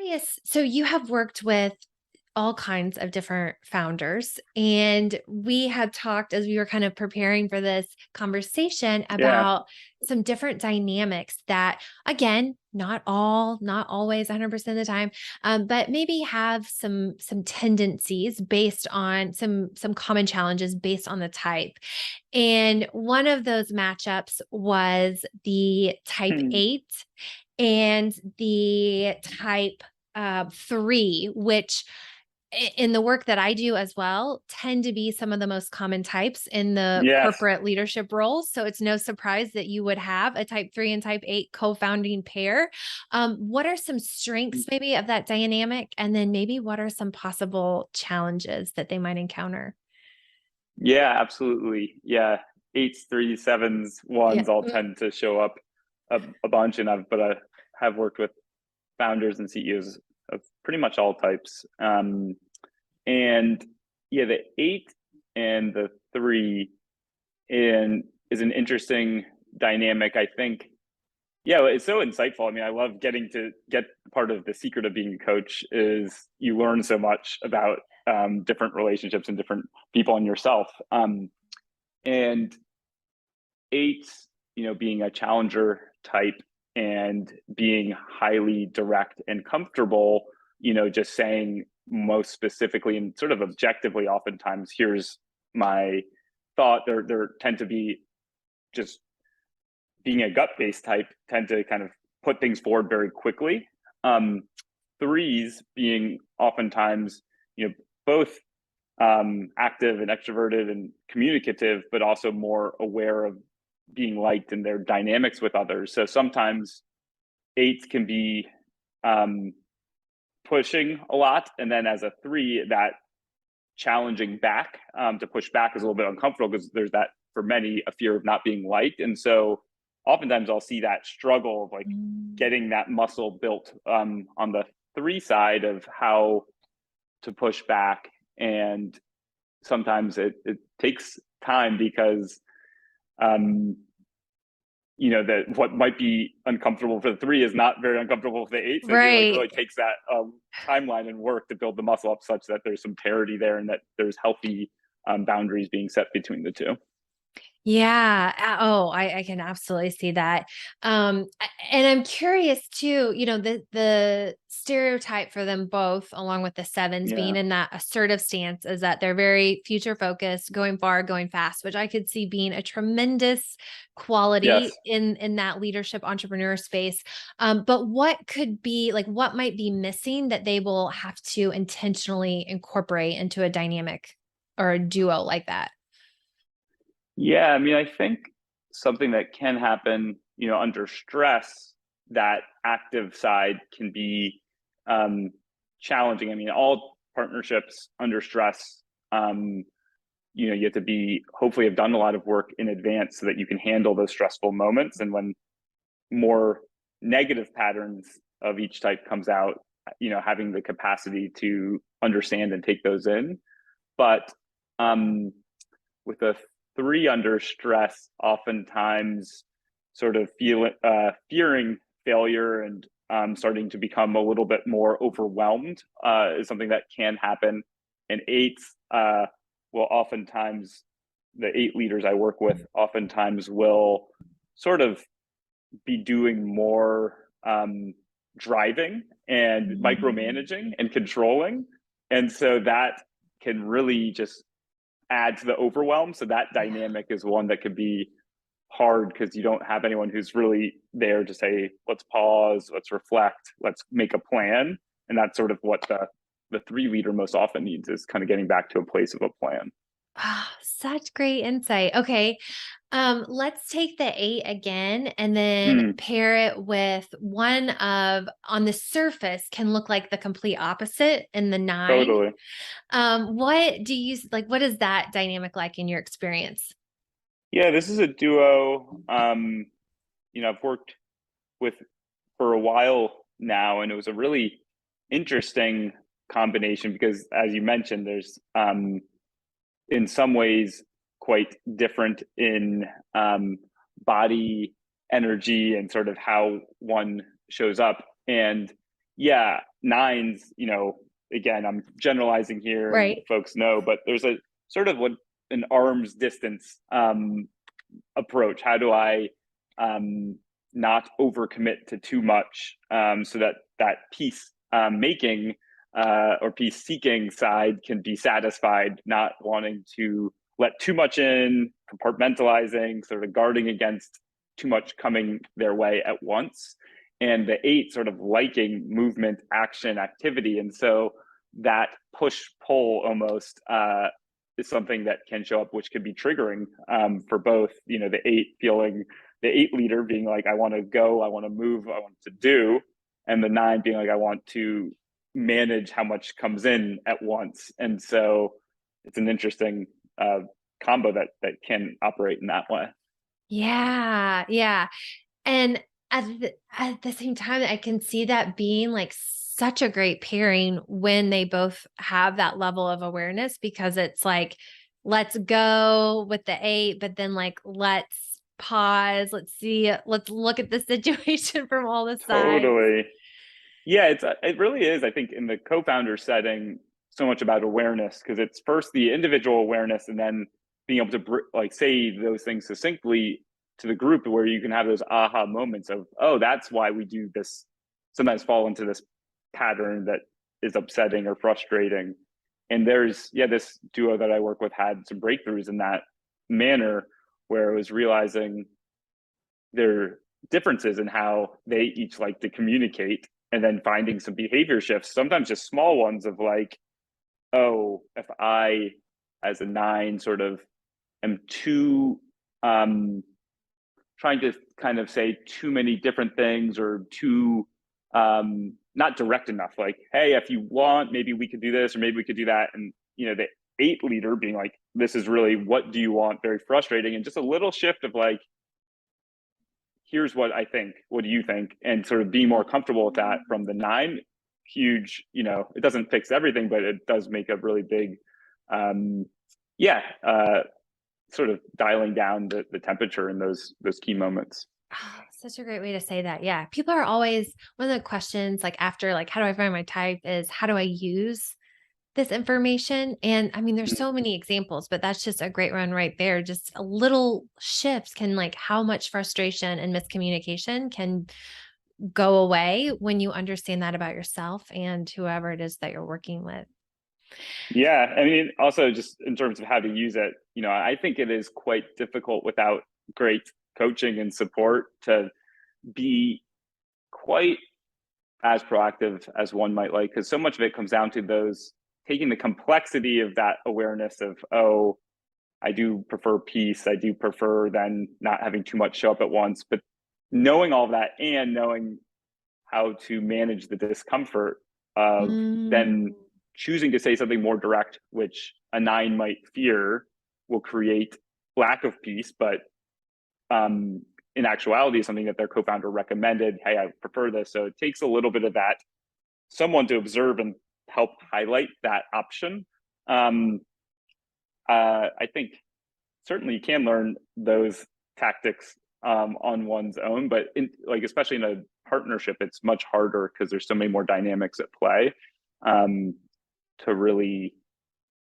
curious. So you have worked with all kinds of different founders, and we had talked as we were kind of preparing for this conversation Yeah. about some different dynamics that, again, not always 100% of the time, but maybe have some tendencies based on some common challenges based on the type. And one of those matchups was the type Hmm. 8 and the type 3, which in the work that I do as well, tend to be some of the most common types in the Yes. corporate leadership roles. So it's no surprise that you would have a type 3 and type 8 co-founding pair. What are some strengths maybe of that dynamic? And then maybe what are some possible challenges that they might encounter? Yeah, absolutely. Yeah. Eights, threes, sevens, Yeah. ones all tend to show up a bunch. And I have worked with founders and CEOs of pretty much all types. And yeah, the eight and the three is an interesting dynamic. I think, yeah, it's so insightful. I mean, I love getting to get part of the secret of being a coach is you learn so much about different relationships and different people and yourself. And eight, being a challenger type and being highly direct and comfortable, just saying most specifically and sort of objectively, oftentimes, here's my thought. There tend to be just being a gut based type, tend to kind of put things forward very quickly. Um, threes being oftentimes, both active and extroverted and communicative, but also more aware of being liked and their dynamics with others. So sometimes eights can be um, pushing a lot, and then as a three, that challenging back to push back is a little bit uncomfortable because there's that for many a fear of not being liked, and so oftentimes I'll see that struggle of like Mm. getting that muscle built on the three side of how to push back, and sometimes it takes time because um, that what might be uncomfortable for the three is not very uncomfortable for the eight. So it like Right. really takes that timeline and work to build the muscle up such that there's some parity there and that there's healthy boundaries being set between the two. Yeah. Oh, I can absolutely see that. And I'm curious too, the stereotype for them both, along with the sevens being Yeah. in that assertive stance, is that they're very future focused, going far, going fast, which I could see being a tremendous quality Yes. in that leadership entrepreneur space. But what might be missing that they will have to intentionally incorporate into a dynamic or a duo like that? Yeah. I mean, I think something that can happen, under stress, that active side can be um, challenging. I mean, all partnerships under stress, you have to be hopefully have done a lot of work in advance so that you can handle those stressful moments. And when more negative patterns of each type comes out, having the capacity to understand and take those in. But with a three under stress, oftentimes sort of fearing failure and starting to become a little bit more overwhelmed is something that can happen. And eights will oftentimes, the eight leaders I work with oftentimes will sort of be doing more driving and Mm. micromanaging and controlling. And so that can really just add to the overwhelm. So that Yeah. dynamic is one that could be hard because you don't have anyone who's really there to say, let's pause, let's reflect, let's make a plan. And that's sort of what the three leader most often needs is kind of getting back to a place of a plan. Ah, such great insight. Okay. Let's take the 8 again and then Mm, pair it with one of on the surface can look like the complete opposite in the 9. totally. What do you like? What is that dynamic like in your experience? Yeah, this is a duo. I've worked with for a while now, and it was a really interesting combination because, as you mentioned, there's in some ways quite different in body energy and sort of how one shows up. And yeah, nines, again, I'm generalizing here and Right. folks know, but there's a sort of what an arm's distance approach. How do I not overcommit to too much, so that peace making or peace seeking side can be satisfied, not wanting to let too much in, compartmentalizing, sort of guarding against too much coming their way at once. And the eight sort of liking movement, action, activity. And so that push pull almost is something that can show up, which can be triggering for both, the eight leader being like, I want to go, I want to move, I want to do, and the nine being like, I want to manage how much comes in at once. And so it's an interesting combo that can operate in that way. Yeah. Yeah. And at the same time, I can see that being like such a great pairing when they both have that level of awareness, because it's like, let's go with the eight, but then like, let's pause, let's see, let's look at the situation from all the sides. Totally. Yeah, it really is. I think in the co-founder setting, so much about awareness, because it's first the individual awareness, and then being able to like say those things succinctly to the group, where you can have those aha moments of, oh, that's why we do this. Sometimes fall into this pattern that is upsetting or frustrating. And there's this duo that I work with had some breakthroughs in that manner, where it was realizing their differences in how they each like to communicate, and then finding some behavior shifts, sometimes just small ones of like, oh, if I as a nine sort of am too trying to kind of say too many different things, or too not direct enough, like, hey, if you want, maybe we could do this, or maybe we could do that. And the eight leader being like, this is really, what do you want? Very frustrating. And just a little shift of like, here's what I think, what do you think? And sort of being more comfortable with that from the nine. Huge, it doesn't fix everything, but it does make a really big yeah sort of dialing down the temperature in those key moments. Oh, such a great way to say that. Yeah. People are always, one of the questions like after, like, how do I find my type, is how do I use this information? And I mean, there's so many examples, but that's just a great one right there. Just a little shifts can, like, how much frustration and miscommunication can go away when you understand that about yourself and whoever it is that you're working with. Yeah, I mean, also just in terms of how to use it, I think it is quite difficult without great coaching and support to be quite as proactive as one might like, because so much of it comes down to those taking the complexity of that awareness of, oh, I do prefer peace, I do prefer then not having too much show up at once, but knowing all of that and knowing how to manage the discomfort of Mm. then choosing to say something more direct, which a nine might fear will create lack of peace, but in actuality, something that their co-founder recommended. Hey, I prefer this. So it takes a little bit of that, someone to observe and help highlight that option. I think certainly you can learn those tactics on one's own, but especially in a partnership, it's much harder because there's so many more dynamics at play to really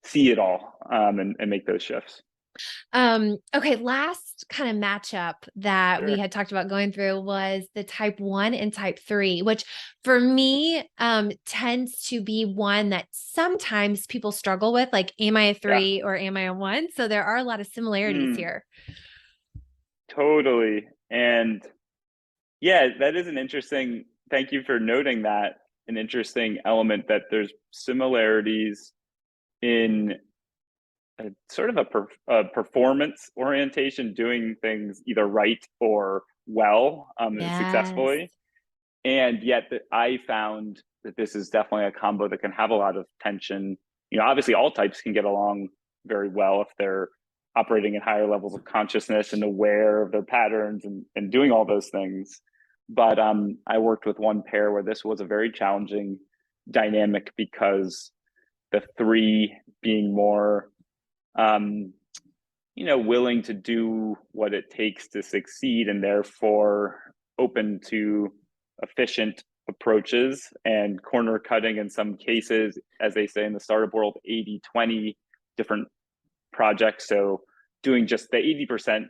see it all and make those shifts. Okay, last kind of matchup that we Sure. had talked about going through was the type 1 and type 3, which for me tends to be one that sometimes people struggle with, like, am I a Yeah. 3 or am I a 1? So there are a lot of similarities Mm, here. totally. And yeah, that is an interesting, thank you for noting that, an interesting element that there's similarities in a sort of a performance orientation, doing things either right or well, Yes. successfully. And yet that I found that this is definitely a combo that can have a lot of tension. Obviously all types can get along very well if they're operating at higher levels of consciousness and aware of their patterns and doing all those things. But I worked with one pair where this was a very challenging dynamic, because the three being more willing to do what it takes to succeed, and therefore open to efficient approaches and corner cutting in some cases, as they say in the startup world, 80-20 different projects. So doing just the 80%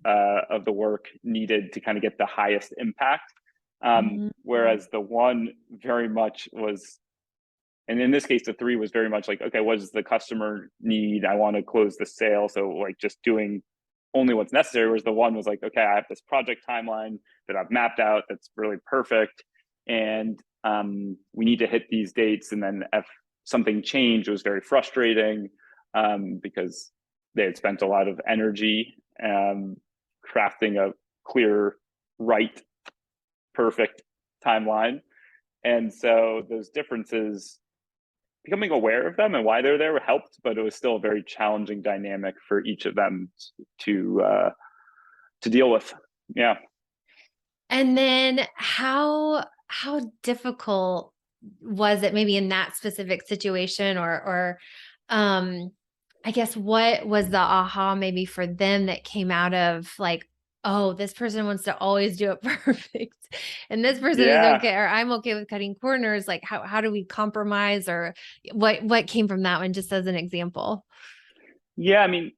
of the work needed to kind of get the highest impact. Whereas the one very much was, and in this case, the three was very much like, okay, what does the customer need? I want to close the sale. So like just doing only what's necessary. Whereas the one was like, okay, I have this project timeline that I've mapped out that's really perfect. And we need to hit these dates. And then if something changed, it was very frustrating because they had spent a lot of energy crafting a clear, right, perfect timeline. And so those differences, becoming aware of them and why they're there helped, but it was still a very challenging dynamic for each of them to deal with. Yeah. And then how difficult was it maybe in that specific situation, or I guess what was the aha maybe for them that came out of like, oh, this person wants to always do it perfect and this person is Yeah. okay, or I'm okay with cutting corners. Like how do we compromise, or what came from that one, just as an example? Yeah. I mean,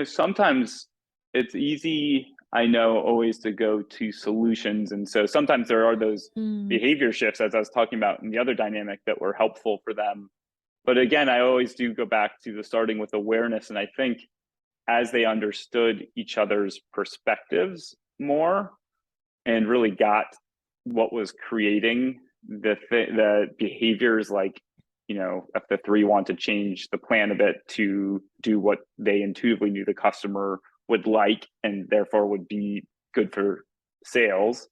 sometimes it's easy, I know, always to go to solutions. And so sometimes there are those behavior shifts, as I was talking about in the other dynamic, that were helpful for them. But again, I always do go back to the starting with awareness. And I think as they understood each other's perspectives more and really got what was creating the behaviors, like, if the three want to change the plan a bit to do what they intuitively knew the customer would like and therefore would be good for sales.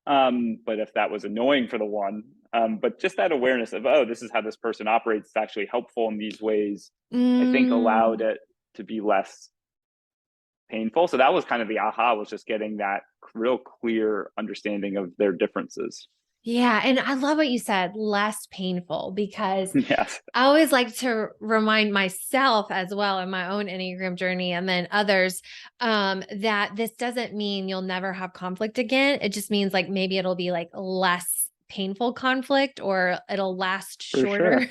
But if that was annoying for the one, but just that awareness of, oh, this is how this person operates, it's actually helpful in these ways, I think allowed it to be less painful. So that was kind of the aha, was just getting that real clear understanding of their differences. Yeah. And I love what you said, less painful, because Yes. I always like to remind myself as well in my own Enneagram journey, and then others, that this doesn't mean you'll never have conflict again. It just means like maybe it'll be like less painful conflict, or it'll last For shorter.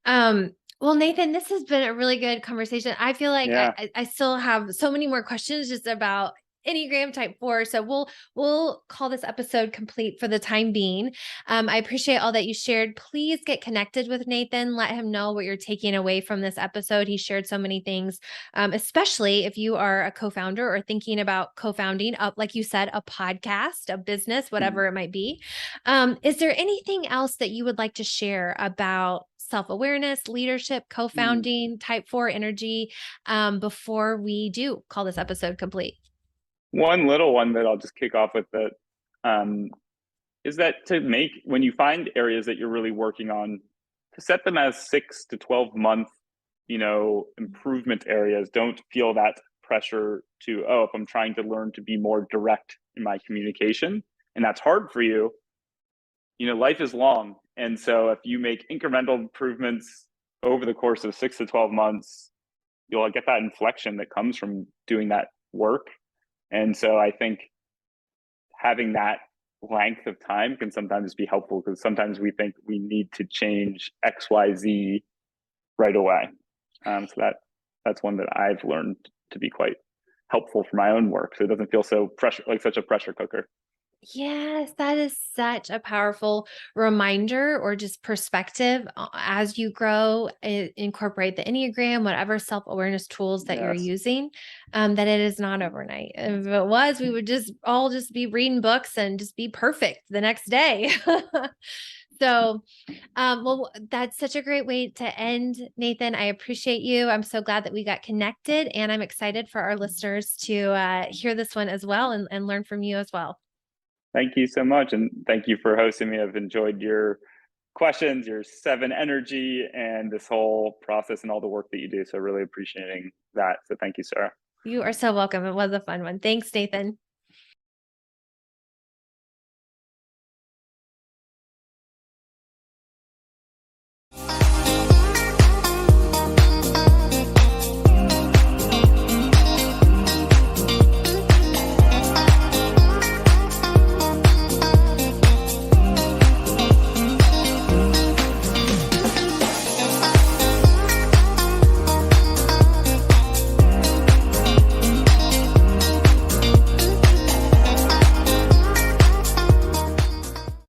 sure. Well, Nathan, this has been a really good conversation. I feel like Yeah. I still have so many more questions just about Enneagram type 4. So we'll call this episode complete for the time being. I appreciate all that you shared. Please get connected with Nathan. Let him know what you're taking away from this episode. He shared so many things, especially if you are a co-founder or thinking about co-founding up, like you said, a podcast, a business, whatever it might be. Is there anything else that you would like to share about self-awareness, leadership, co-founding, type 4 energy, before we do call this episode complete? One little one that I'll just kick off with, that is that when you find areas that you're really working on, to set them as 6 to 12 month, improvement areas. Don't feel that pressure to, oh, if I'm trying to learn to be more direct in my communication, and that's hard for you, life is long. And so if you make incremental improvements over the course of 6 to 12 months, you'll get that inflection that comes from doing that work. And so I think having that length of time can sometimes be helpful, because sometimes we think we need to change XYZ right away. So that's one that I've learned to be quite helpful for my own work. So it doesn't feel so such a pressure cooker. Yes, that is such a powerful reminder, or just perspective, as you grow, incorporate the Enneagram, whatever self-awareness tools that you're Yes. using, that it is not overnight. If it was, we would just all just be reading books and just be perfect the next day. So, well, that's such a great way to end, Nathan. I appreciate you. I'm so glad that we got connected, and I'm excited for our listeners to hear this one as well, and learn from you as well. Thank you so much. And thank you for hosting me. I've enjoyed your questions, your 7 energy, and this whole process and all the work that you do. So really appreciating that. So thank you, Sarah. You are so welcome. It was a fun one. Thanks, Nathan.